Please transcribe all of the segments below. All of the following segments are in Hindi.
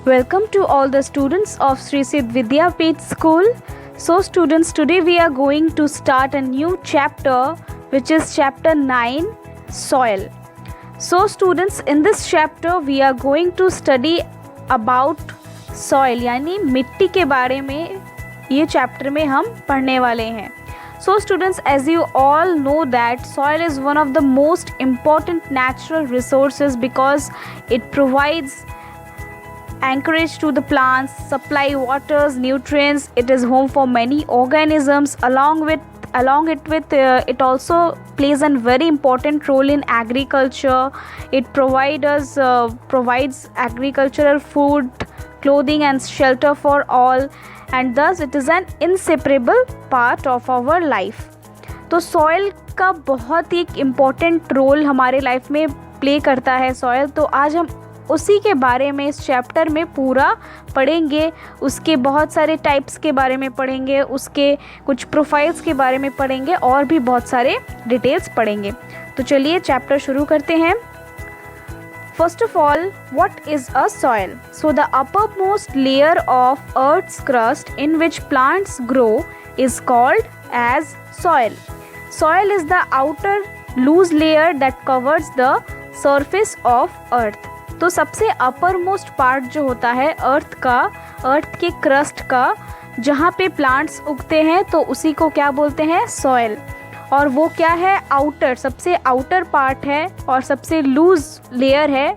Welcome to all the students of Sri Sid Vidyapeeth School. So students, today we are going to start a new chapter which is chapter 9, Soil. So students, in this chapter we are going to study about soil, यानी मिट्टी के बारे में ये चैप्टर में हम पढ़ने वाले हैं. So students, as you all know that soil is one of the most important natural resources because it provides anchorage to the plants, supply waters, nutrients. It is home for many organisms. It also plays a very important role in agriculture. It provides agricultural food, clothing and shelter for all, and thus it is an inseparable part of our life. तो सॉइल का बहुत ही एक इम्पॉर्टेंट रोल हमारे लाइफ में प्ले करता है सॉइल. तो आज हम उसी के बारे में इस चैप्टर में पूरा पढ़ेंगे. उसके बहुत सारे टाइप्स के बारे में पढ़ेंगे, उसके कुछ प्रोफाइल्स के बारे में पढ़ेंगे और भी बहुत सारे डिटेल्स पढ़ेंगे. तो चलिए चैप्टर शुरू करते हैं. First of all, what is a soil? So the uppermost layer of Earth's crust in which plants grow is called as soil. Soil is the outer loose layer that covers the surface of Earth. तो सबसे uppermost part जो होता है अर्थ के क्रस्ट का, जहाँ पे प्लांट्स उगते हैं, तो उसी को क्या बोलते हैं? सॉइल. और वो क्या है? आउटर, सबसे आउटर पार्ट है और सबसे लूज लेयर है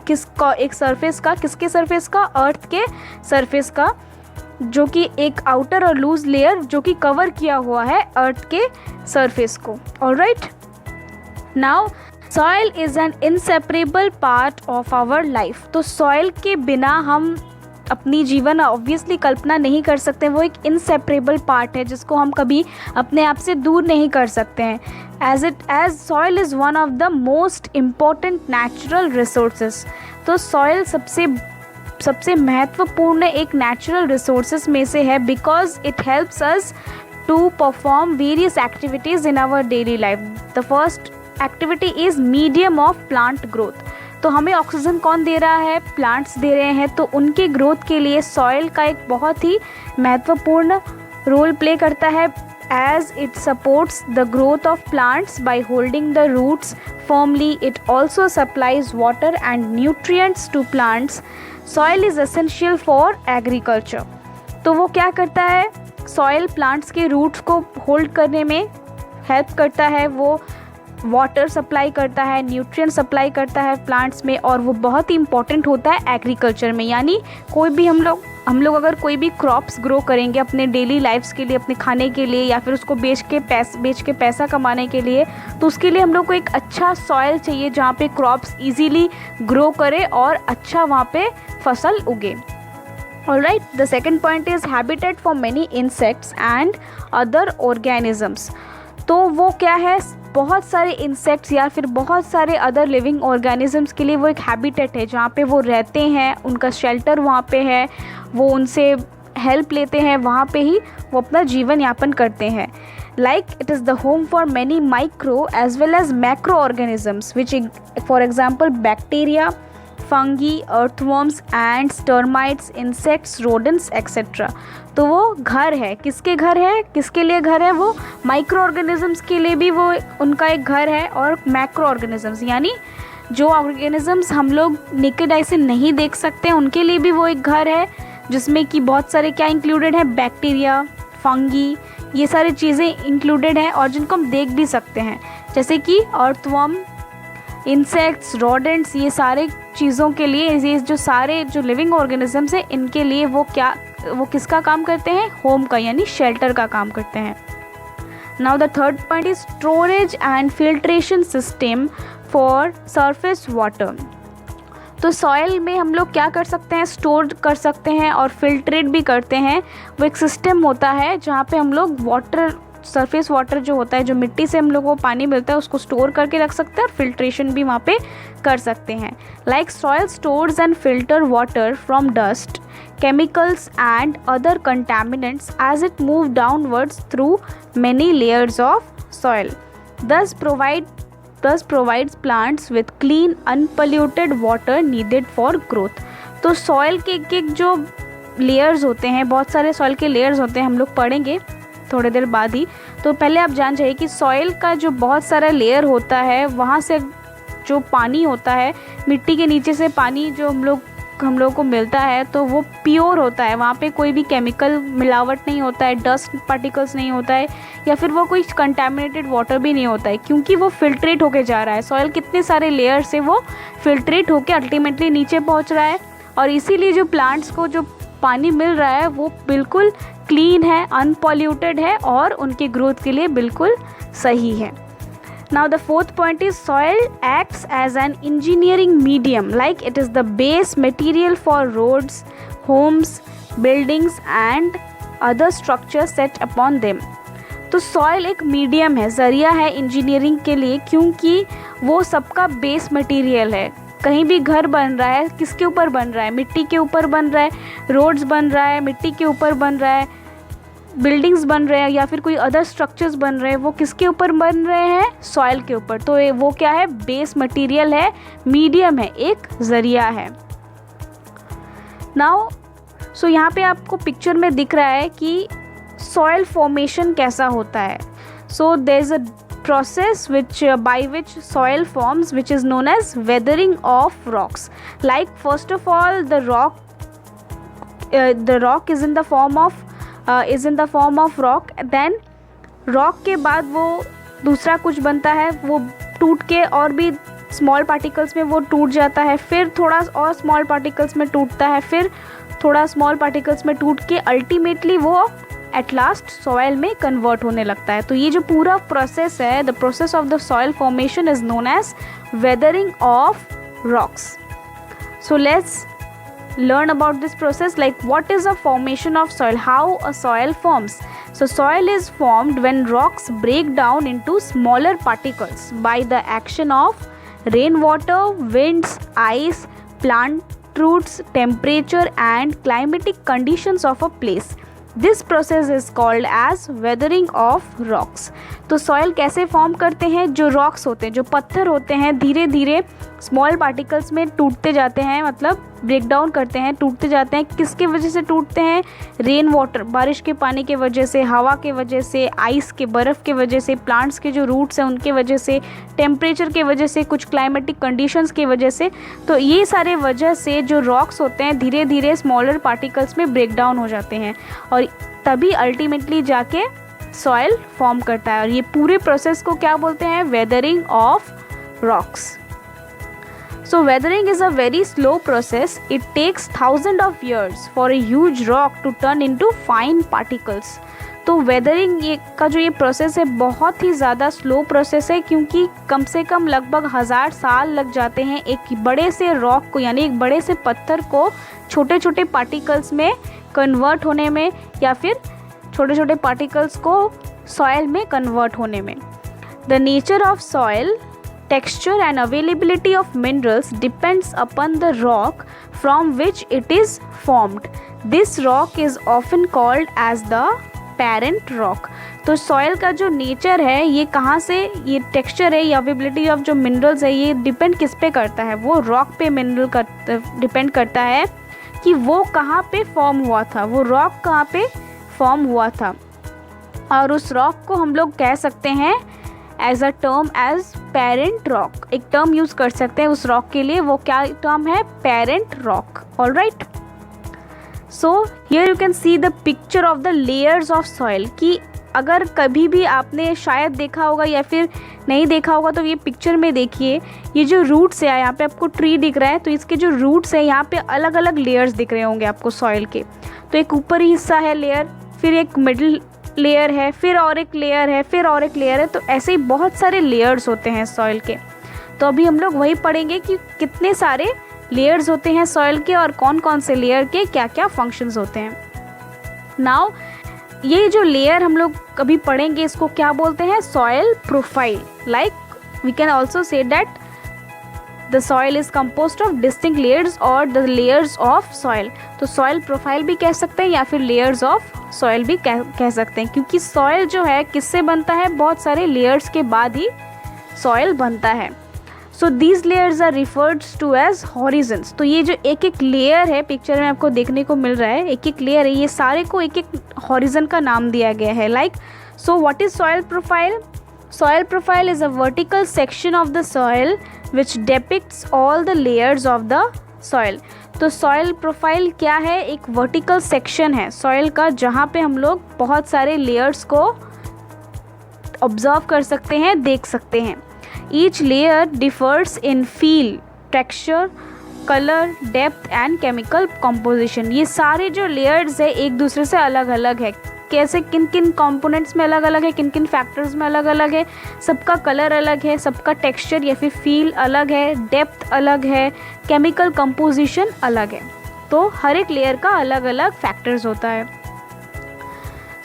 किसका? एक सरफेस का. किसके सरफेस का? अर्थ के सरफेस का, जो कि एक आउटर और लूज लेयर जो कि कवर किया हुआ है अर्थ के सरफेस को. Alright, now soil is an inseparable part of our life. तो सॉइल के बिना हम अपनी जीवन ऑब्वियसली कल्पना नहीं कर सकते. वो एक इनसेपरेबल पार्ट है जिसको हम कभी अपने आप से दूर नहीं कर सकते हैं. As soil is one of the most important natural resources. तो सॉइल सबसे महत्वपूर्ण एक नेचुरल रिसोर्सेज में से है because it helps us to perform various activities in our daily life. The first activity is medium of plant growth. तो हमें ऑक्सीजन कौन दे रहा है? प्लांट्स दे रहे हैं. तो उनके ग्रोथ के लिए सॉइल का एक बहुत ही महत्वपूर्ण रोल प्ले करता है, as it supports the growth of plants by holding the roots firmly. It also supplies water and nutrients to plants. Soil is essential for agriculture. तो वो क्या करता है? सॉइल प्लांट्स के रूट्स को होल्ड करने में हेल्प करता है. वो वाटर सप्लाई करता है, न्यूट्रिएंट सप्लाई करता है प्लांट्स में, और वो बहुत ही इंपॉर्टेंट होता है एग्रीकल्चर में. यानी कोई भी हम लोग अगर कोई भी क्रॉप्स ग्रो करेंगे अपने डेली लाइफ्स के लिए, अपने खाने के लिए, या फिर उसको बेच के पैसा कमाने के लिए, तो उसके लिए हम लोग को एक अच्छा सॉइल चाहिए जहाँ पे क्रॉप्स इजीली ग्रो करे और अच्छा वहाँ पे फसल उगे. Alright, the second point is habitat for many insects and other organisms. तो वो क्या है? बहुत सारे इंसेक्ट्स या फिर बहुत सारे अदर लिविंग ऑर्गेनिजम्स के लिए वो एक हैबिटेट है जहाँ पे वो रहते हैं, उनका शेल्टर वहाँ पे है, वो उनसे हेल्प लेते हैं, वहाँ पे ही वो अपना जीवन यापन करते हैं. Like it is the home for many micro as well as macro organisms which for example bacteria, fungi, earthworms, ants, termites, insects, rodents etcetera. तो वो घर है. किसके घर है? किसके लिए घर है? वो माइक्रो ऑर्गेनिजम्स के लिए भी वो उनका एक घर है, और मैक्रो ऑर्गेनिजम्स यानी जो ऑर्गेनिजम्स हम लोग नेकेड आई से नहीं देख सकते उनके लिए भी वो एक घर है, जिसमें कि बहुत सारे क्या इंक्लूडेड है? बैक्टीरिया, फंगी, ये सारी चीज़ें इंक्लूडेड हैं और जिनको हम देख भी सकते हैं, जैसे कि अर्थवर्म, इंसेक्ट्स, रोडेंट्स. ये सारे चीज़ों के लिए, ये जो सारे जो लिविंग ऑर्गेनिजम्स हैं, इनके लिए वो किसका काम करते हैं? होम का, यानी शेल्टर का काम करते हैं. Now the third point is storage and filtration system for surface water. तो सॉइल में हम लोग क्या कर सकते हैं? स्टोर कर सकते हैं और फिल्ट्रेट भी करते हैं. वो एक सिस्टम होता है जहाँ पे हम लोग वाटर, सरफेस वाटर जो होता है, जो मिट्टी से हम लोग को पानी मिलता है, उसको स्टोर करके रख सकते हैं और फिल्ट्रेशन भी वहाँ पे कर सकते हैं. Like soil stores and filter water from dust, chemicals and other contaminants as it moves downwards through many layers of soil. Thus provides plants with clean, unpolluted water needed for growth. तो सॉइल के एक जो लेयर्स होते हैं, बहुत सारे सॉइल के लेयर्स होते हैं, हम लोग पढ़ेंगे थोड़ी देर बाद ही। तो पहले आप जान जाइए कि सॉइल का जो बहुत सारा लेयर होता है, वहाँ से जो पानी होता है, मिट्टी के नीचे से पानी जो हम लोग को मिलता है, तो वो प्योर होता है। वहाँ पे कोई भी केमिकल मिलावट नहीं होता है, डस्ट पार्टिकल्स नहीं होता है, या फिर वो कोई कंटामिनेटेड वाटर भी नहीं होता है, क्योंकि वो फिल्ट्रेट होके जा रहा है। सॉइल कितने सारे लेयर से वो फिल्ट्रेट होके अल्टीमेटली नीचे पहुँच रहा है, और इसीलिए जो प्लांट्स को जो पानी मिल रहा है वो बिल्कुल क्लीन है, अनपॉल्यूटेड है और उनके ग्रोथ के लिए बिल्कुल सही है। Now the fourth point is soil acts as an engineering medium, like it is the base material for roads, homes, buildings and other structures set upon them. तो सॉइल एक मीडियम है, ज़रिया है इंजीनियरिंग के लिए, क्योंकि वो सबका बेस मटेरियल है। कहीं भी घर बन रहा है, किसके ऊपर बन रहा है? मिट्टी के ऊपर बन रहा है। रोड्स बन रहा है, मिट्टी के ऊपर बन रहा है। बिल्डिंग्स बन रहे हैं या फिर कोई अदर स्ट्रक्चर्स बन रहे हैं, वो किसके ऊपर बन रहे हैं? सॉइल के ऊपर। तो वो क्या है? बेस मटेरियल है, मीडियम है, एक ज़रिया है। नाउ सो यहाँ पे आपको पिक्चर में दिख रहा है कि सॉइल फॉर्मेशन कैसा होता है। So there is a process by which soil forms, which is known as weathering of rocks. Like first of all, the rock is in the form of rock. Then rock के बाद वो दूसरा कुछ बनता है, वो टूट के और भी स्मॉल पार्टिकल्स में वो टूट जाता है, फिर थोड़ा और स्मॉल पार्टिकल्स में टूटता है, फिर थोड़ा स्मॉल पार्टिकल्स में टूट के अल्टीमेटली वो एट लास्ट सॉइल में कन्वर्ट होने लगता है। तो ये जो पूरा प्रोसेस है, the process of the soil formation is known as weathering of rocks. So let's learn about this process, like what is a formation of soil, how a soil forms. So soil is formed when rocks break down into smaller particles by the action of rainwater, winds, ice, plant roots, temperature and climatic conditions of a place. This process is called as weathering of rocks. तो सॉइल कैसे फॉर्म करते हैं? जो रॉक्स होते हैं, जो पत्थर होते हैं, धीरे धीरे स्मॉल पार्टिकल्स में टूटते जाते हैं, मतलब ब्रेक डाउन करते हैं, टूटते जाते हैं। किसके वजह से टूटते हैं? रेन वाटर, बारिश के पानी के वजह से, हवा के वजह से, आइस के, बर्फ़ के वजह से, प्लांट्स के जो रूट्स हैं उनके वजह से, टेम्परेचर के वजह से, कुछ क्लाइमेटिक कंडीशंस की वजह से। तो ये सारे वजह से जो रॉक्स होते हैं धीरे धीरे स्मॉलर पार्टिकल्स में ब्रेक डाउन हो जाते हैं, और तभी अल्टीमेटली जाके सॉइल फॉर्म करता है। और ये पूरे प्रोसेस को क्या बोलते हैं? Weathering of rocks. So weathering is a very slow process. It takes thousands of years for a huge rock to turn into fine particles. तो वेदरिंग का जो ये प्रोसेस है बहुत ही ज़्यादा स्लो प्रोसेस है, क्योंकि कम से कम लगभग 1000 साल लग जाते हैं एक बड़े से रॉक को, यानी एक बड़े से पत्थर को छोटे छोटे पार्टिकल्स में कन्वर्ट होने में, या फिर छोटे छोटे पार्टिकल्स को सॉइल में कन्वर्ट होने में। The nature of soil, texture and availability of minerals depends upon the rock from which it is formed. This rock is often called as the parent rock. तो सॉइल का जो नेचर है, ये कहाँ से, ये टेक्सचर है, ये अवेलेबिलिटी ऑफ जो मिनरल्स है, ये डिपेंड किस पे करता है? वो रॉक पे मिनरल डिपेंड करता है कि वो कहाँ पे फॉर्म हुआ था, वो रॉक कहाँ पे फॉर्म हुआ था। और उस रॉक को हम लोग कह सकते हैं as a term as parent rock. एक टर्म यूज़ कर सकते हैं उस रॉक के लिए, वो क्या टर्म है? Parent rock. All right, so here you can see the picture of the layers of soil. कि अगर कभी भी आपने शायद देखा होगा या फिर नहीं देखा होगा, तो ये पिक्चर में देखिए, ये जो रूट्स है, यहाँ पे आपको ट्री दिख रहा है, तो इसके जो रूट्स है यहाँ पे अलग अलग लेयर्स दिख रहे होंगे आपको सॉइल के। तो एक ऊपरी हिस्सा है लेयर, फिर एक मिडिल लेयर है, फिर और एक लेयर है, फिर और एक लेयर है। तो ऐसे ही बहुत सारे लेयर्स होते हैं सॉइल के। तो अभी हम लोग वही पढ़ेंगे कि कितने सारे लेयर्स होते हैं सॉइल के और कौन कौन से लेयर के क्या क्या फंक्शंस होते हैं। नाउ ये जो लेयर हम लोग कभी पढ़ेंगे, इसको क्या बोलते हैं? Soil profile. Like we can also say that the soil is composed of distinct layers और द लेयर्स ऑफ सॉइल। तो सॉइल प्रोफाइल भी कह सकते हैं या फिर लेयर्स ऑफ सॉइल भी कह सकते हैं, क्योंकि सॉइल जो है किससे बनता है? बहुत सारे लेयर्स के बाद ही सॉइल बनता है। So these layers are referred to as horizons. तो ये जो एक एक लेयर है पिक्चर में आपको देखने को मिल रहा है, एक एक लेयर है, ये सारे को एक एक हॉरिजन का नाम दिया गया है। Like so what is soil profile? Soil profile is a vertical section of the soil which depicts all the layers of the soil. तो सॉइल प्रोफाइल क्या है? एक वर्टिकल सेक्शन है सॉइल का जहाँ पे हम लोग बहुत सारे लेयर्स को ऑब्जर्व कर सकते हैं, देख सकते हैं। Each layer differs in feel, texture, colour, depth and chemical composition. ये सारे जो लेयर्स है एक दूसरे से अलग अलग है। कैसे, किन किन कंपोनेंट्स में अलग अलग है, किन किन फैक्टर्स में अलग अलग है, सबका कलर अलग है, सबका टेक्सचर या फिर फील अलग है, डेप्थ अलग है, केमिकल कंपोजिशन अलग है। तो हर एक लेयर का अलग अलग फैक्टर्स होता है।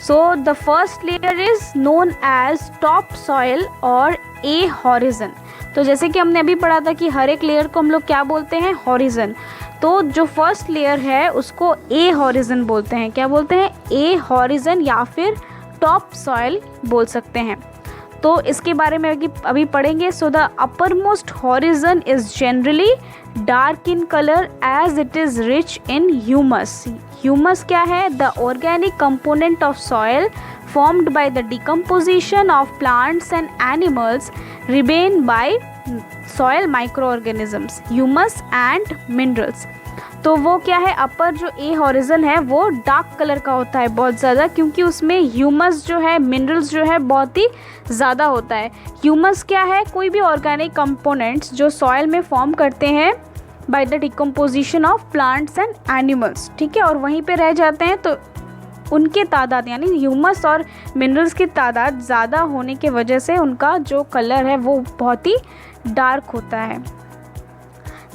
So the first layer is known as top soil और A horizon। तो जैसे कि हमने अभी पढ़ा था कि हर एक लेयर को हम लोग क्या बोलते हैं? हॉरिजन। तो जो फर्स्ट लेयर है उसको A हॉरिजन बोलते हैं। क्या बोलते हैं? A हॉरिजन या फिर टॉप सॉइल बोल सकते हैं। तो इसके बारे में अभी पढ़ेंगे। So the uppermost horizon is generally dark in colour as it is rich in humus. Humus क्या है? The organic component of soil formed by the decomposition of plants and animals remain by soil microorganisms, humus and minerals। तो वो क्या है? अपर जो ए हॉरिजन है वो डार्क कलर का होता है बहुत ज़्यादा, क्योंकि उसमें ह्यूमस जो है, मिनरल्स जो है बहुत ही ज़्यादा होता है। ह्यूमस क्या है? कोई भी ऑर्गेनिक कंपोनेंट्स जो सॉइल में फॉर्म करते हैं by the decomposition of plants and animals, ठीक है, और वहीं पे रह जाते हैं। तो उनके तादाद यानी ह्यूमस और मिनरल्स की तादाद ज़्यादा होने की वजह से उनका जो कलर है वो बहुत ही डार्क होता है।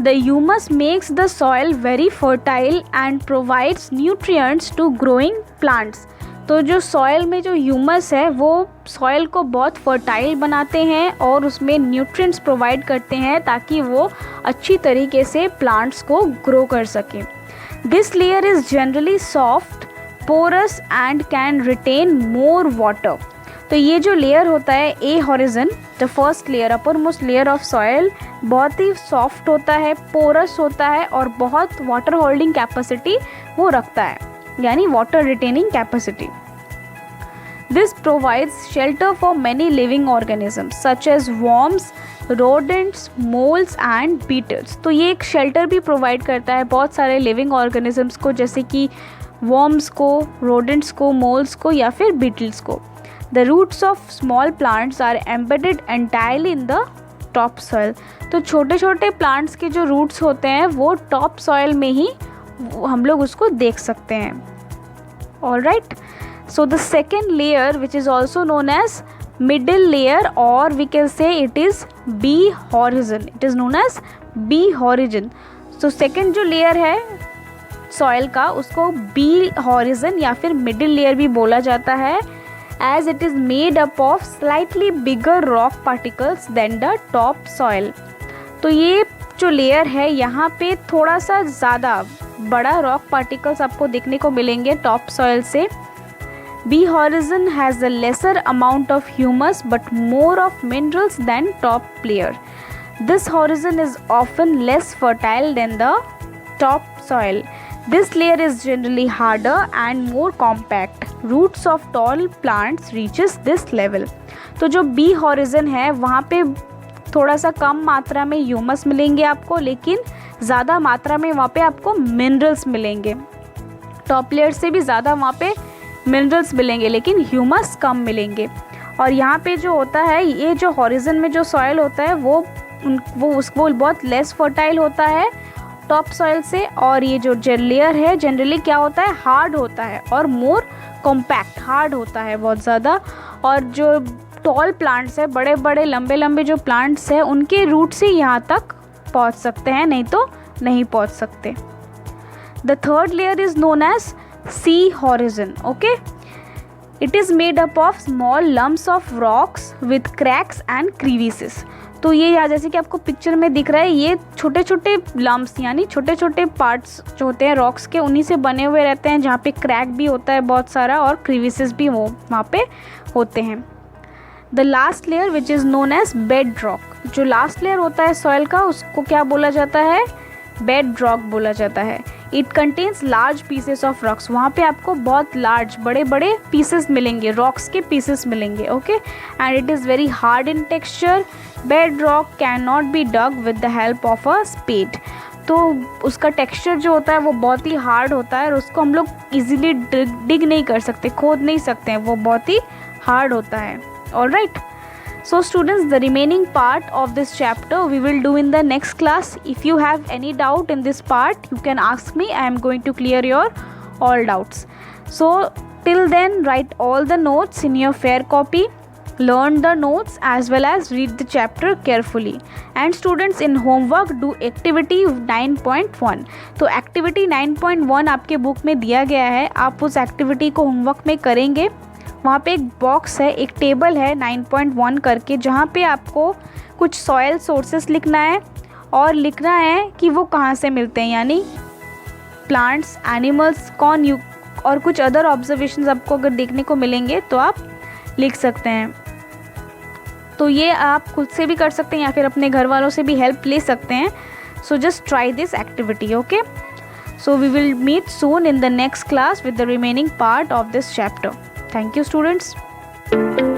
The humus makes the soil very fertile and provides nutrients to growing plants. तो जो सॉइल में जो ह्यूमस है वो सॉइल को बहुत फर्टाइल बनाते हैं और उसमें न्यूट्रिएंट्स प्रोवाइड करते हैं ताकि वो अच्छी तरीके से प्लांट्स को ग्रो कर सकें। This layer is generally soft, porous and can retain more water. तो ये जो लेयर होता है A horizon, the first layer, upper most layer of soil, बहुत ही सॉफ्ट होता है, पोरस होता है और बहुत वाटर होल्डिंग कैपेसिटी वो रखता है, यानी water retaining capacity. This provides shelter for many living organisms such as worms, rodents, moles and beetles. तो ये एक शेल्टर भी प्रोवाइड करता है बहुत सारे लिविंग ऑर्गेनिजम्स को, जैसे कि वॉर्म्स को, रोडेंट्स को, मोल्स को या फिर बीटल्स को। The roots of small plants are embedded entirely in the top soil. तो छोटे छोटे प्लांट्स के जो रूट्स होते हैं वो टॉप सॉइल में ही हम लोग उसको देख सकते हैं। Alright, so the second layer which is also known as middle layer और we can say it is B horizon. It is known as B horizon. So second जो लेयर है सॉइल का उसको बी हॉरिजन या फिर मिडिल लेयर भी बोला जाता है, as it is made up of slightly bigger rock particles than the top soil. तो ये जो लेयर है यहाँ पे थोड़ा सा ज़्यादा बड़ा रॉक पार्टिकल्स आपको देखने को मिलेंगे टॉप सॉइल से। B horizon has a lesser amount of humus but more of minerals than top layer. This horizon is often less fertile than the top soil. This layer is generally harder and more compact. Roots of tall plants reaches this level. तो जो बी हॉरिजन है वहाँ पे थोड़ा सा कम मात्रा में ह्यूमस मिलेंगे आपको, लेकिन ज़्यादा मात्रा में वहाँ पे आपको मिनरल्स मिलेंगे. टॉप लेयर से भी ज़्यादा वहाँ पे मिनरल्स मिलेंगे लेकिन ह्यूमस कम मिलेंगे. और यहाँ पे जो होता है, ये जो हॉरिजन में जो सॉइल होता है वो बहुत लेस फर्टाइल होता है टॉप सॉइल से, और ये जो लेयर है जनरली क्या होता है, हार्ड होता है और मोर कॉम्पैक्ट, हार्ड होता है बहुत ज़्यादा. और जो टॉल प्लांट्स है, बड़े बड़े लंबे लंबे जो प्लांट्स हैं, उनके रूट से यहाँ तक पहुँच सकते हैं, नहीं तो नहीं पहुँच सकते. The third layer is known as C horizon. Okay, it is made up of small lumps of rocks with cracks and crevices. तो ये यहाँ जैसे कि आपको पिक्चर में दिख रहा है, ये छोटे छोटे लम्प्स यानी छोटे छोटे पार्ट्स जो होते हैं रॉक्स के, उन्हीं से बने हुए रहते हैं, जहाँ पे क्रैक भी होता है बहुत सारा और क्रीविसेस भी वहाँ पे होते हैं. The last layer which is known as bedrock, जो लास्ट लेयर होता है सॉइल का उसको क्या बोला जाता है, बेड रॉक बोला जाता है। It contains large pieces of rocks, वहाँ पे आपको बहुत लार्ज बड़े बड़े पीसेस मिलेंगे, रॉक्स के पीसेस मिलेंगे, okay. And it is very hard in texture. Bedrock cannot be dug with the help of a spade, तो उसका टेक्सचर जो होता है वो बहुत ही हार्ड होता है और उसको हम लोग ईजिली डिग नहीं कर सकते, खोद नहीं सकते हैं, वो बहुत ही हार्ड होता है। Alright, so students, the remaining part of this chapter we will do in the next class. If you have any doubt in this part, you can ask me. I am going to clear your all doubts. So till then, write all the notes in your fair copy, learn the notes as well as read the chapter carefully. And students, in homework do activity 9.1. तो activity 9.1 आपके बुक में दिया गया है, आप उस activity को homework में करेंगे। वहाँ पे एक बॉक्स है, एक टेबल है 9.1 करके, जहाँ पे आपको कुछ सॉयल सोर्सेस लिखना है और लिखना है कि वो कहाँ से मिलते हैं, यानी प्लांट्स, एनिमल्स, कौन यू और कुछ अदर ऑब्जर्वेशंस आपको अगर देखने को मिलेंगे तो आप लिख सकते हैं। तो ये आप खुद से भी कर सकते हैं या फिर अपने घर वालों से भी हेल्प ले सकते हैं। So just try this activity, okay. So we will meet soon in the next class with the remaining part of this chapter. Thank you, students.